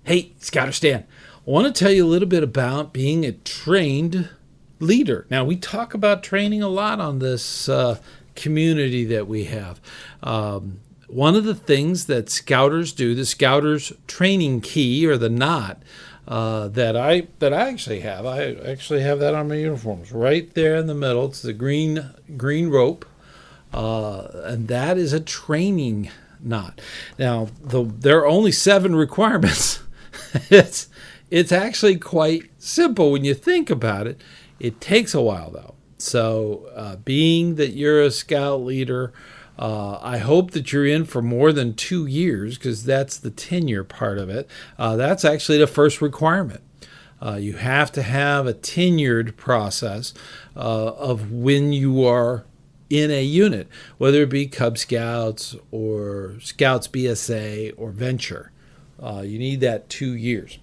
Hey, ScouterStan, I want to tell you a little bit about being a trained leader. Now, we talk about training a lot on this community that we have. One of the things that scouters do, the scouters training key or the knot that I actually have. I actually have that on my uniforms right there in the middle. It's the green rope, and that is a training knot. Now, there are only 7 requirements. It's actually quite simple when you think about it. It takes a while though. So being that you're a scout leader, I hope that you're in for more than 2 years, because that's the tenure part of it. That's actually the first requirement. You have to have a tenured process of when you are in a unit, whether it be Cub Scouts or Scouts BSA or Venture. You need that 2 years.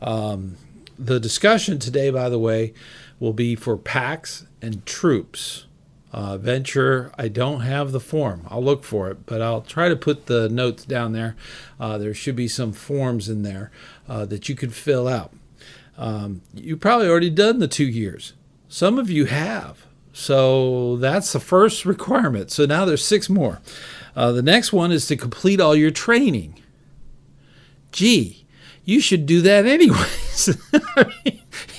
The discussion today, by the way, will be for packs and troops. Venture, I don't have the form. I'll look for it, but I'll try to put the notes down there. There should be some forms in there that you could fill out. You probably already done the 2 years. Some of you have. So that's the first requirement. So now there's 6 more. The next one is to complete all your training. Gee, you should do that anyways.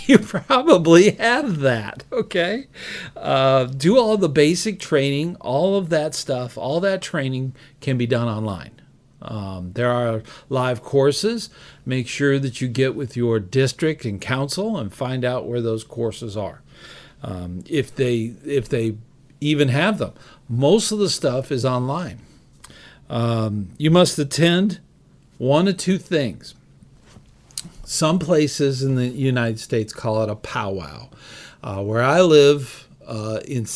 You probably have that, okay? Do all the basic training, all of that stuff, all that training can be done online. There are live courses. Make sure that you get with your district and council and find out where those courses are. If they even have them. Most of the stuff is online. You must attend one of 2 things. Some places in the United States call it a powwow. Where I live in the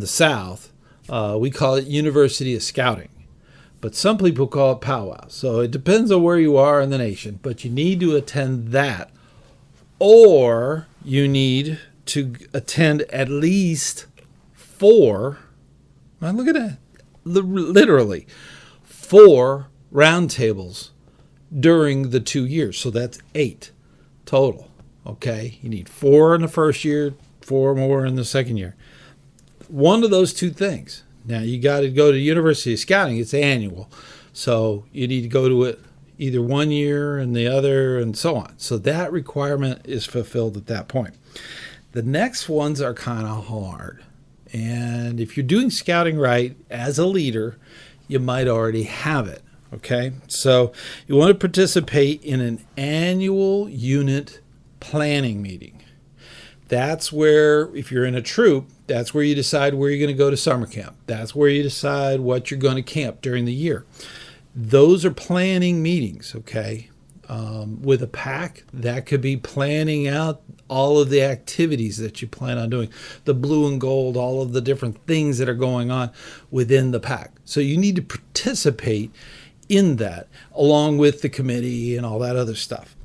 South, we call it University of Scouting. But some people call it powwow. So it depends on where you are in the nation. But you need to attend that. Or you need to attend at least 4. Now look at that. Literally 4 roundtables during the 2 years. So that's 8 total. Okay. You need 4 in the first year, 4 more in the second year. One of those 2 things. Now you got to go to University of Scouting. It's annual. So you need to go to it either 1 year and the other and so on. So that requirement is fulfilled at that point. The next ones are kind of hard. And if you're doing scouting right as a leader, you might already have it. Okay, so you want to participate in an annual unit planning meeting. That's where, if you're in a troop, that's where you decide where you're going to go to summer camp. That's where you decide what you're going to camp during the year. Those are planning meetings, okay? With a pack, that could be planning out all of the activities that you plan on doing, the blue and gold, all of the different things that are going on within the pack. So you need to participate in that, along with the committee and all that other stuff.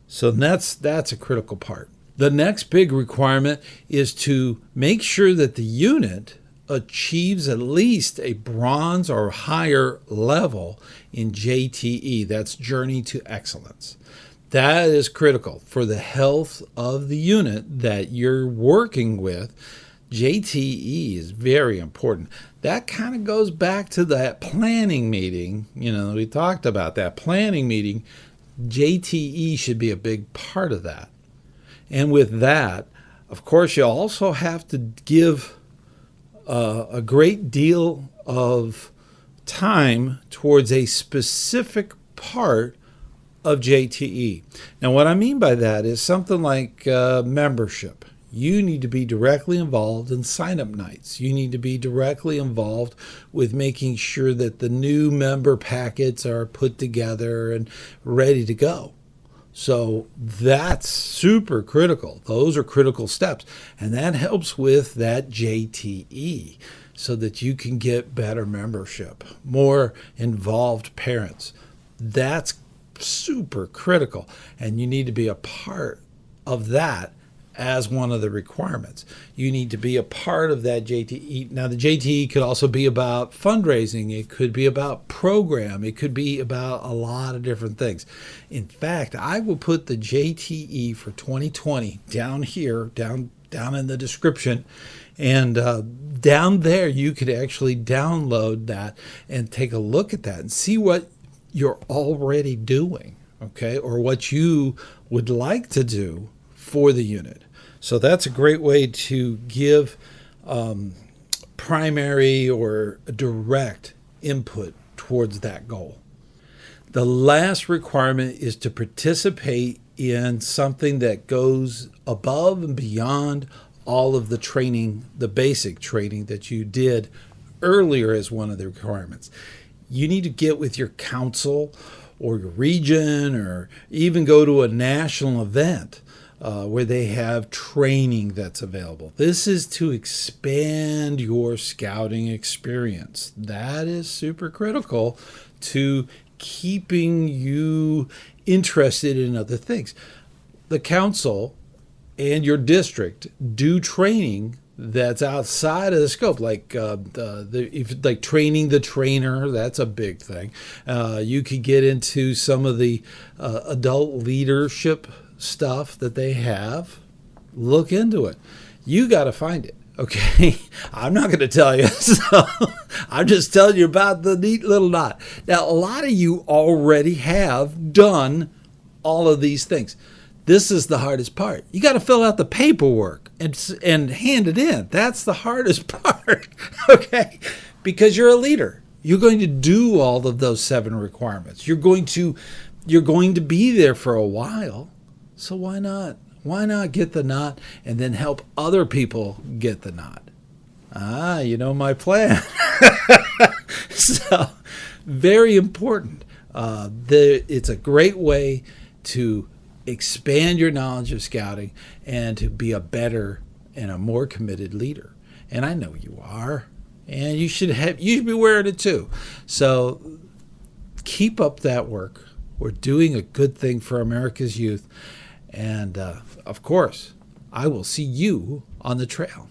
So that's a critical part. The next big requirement is to make sure that the unit achieves at least a bronze or higher level in JTE. That's Journey to Excellence. That is critical for the health of the unit that you're working with. JTE is very important. That kind of goes back to that planning meeting. We talked about that planning meeting. JTE should be a big part of that. And with that, of course, you also have to give a great deal of time towards a specific part of JTE. Now, what I mean by that is something like membership. You need to be directly involved in sign-up nights. You need to be directly involved with making sure that the new member packets are put together and ready to go. So that's super critical. Those are critical steps. And that helps with that JTE so that you can get better membership, more involved parents. That's super critical. And you need to be a part of that as one of the requirements. You need to be a part of that JTE. Now, the JTE could also be about fundraising. It could be about program. It could be about a lot of different things. In fact, I will put the JTE for 2020 down here, down in the description. And down there, you could actually download that and take a look at that and see what you're already doing, okay, or what you would like to do for the unit. So that's a great way to give primary or direct input towards that goal. The last requirement is to participate in something that goes above and beyond all of the training, the basic training that you did earlier as one of the requirements. You need to get with your council or your region, or even go to a national event where they have training that's available. This is to expand your scouting experience. That is super critical to keeping you interested in other things. The council and your district do training that's outside of the scope, like like training the trainer. That's a big thing. You could get into some of the adult leadership stuff that they have. Look into it. You got to find it. Okay, I'm not going to tell you, so I'm just telling you about the neat little knot. Now, a lot of you already have done all of these things. This is the hardest part. You got to fill out the paperwork and hand it in. That's the hardest part, okay? Because you're a leader. You're going to do all of those 7 requirements. You're going to be there for a while. So why not? Why not get the knot and then help other people get the knot? You know my plan. So, very important. It's a great way to expand your knowledge of scouting and to be a better and a more committed leader. And I know you are. And you should be wearing it too. So keep up that work. We're doing a good thing for America's youth. And, of course, I will see you on the trail.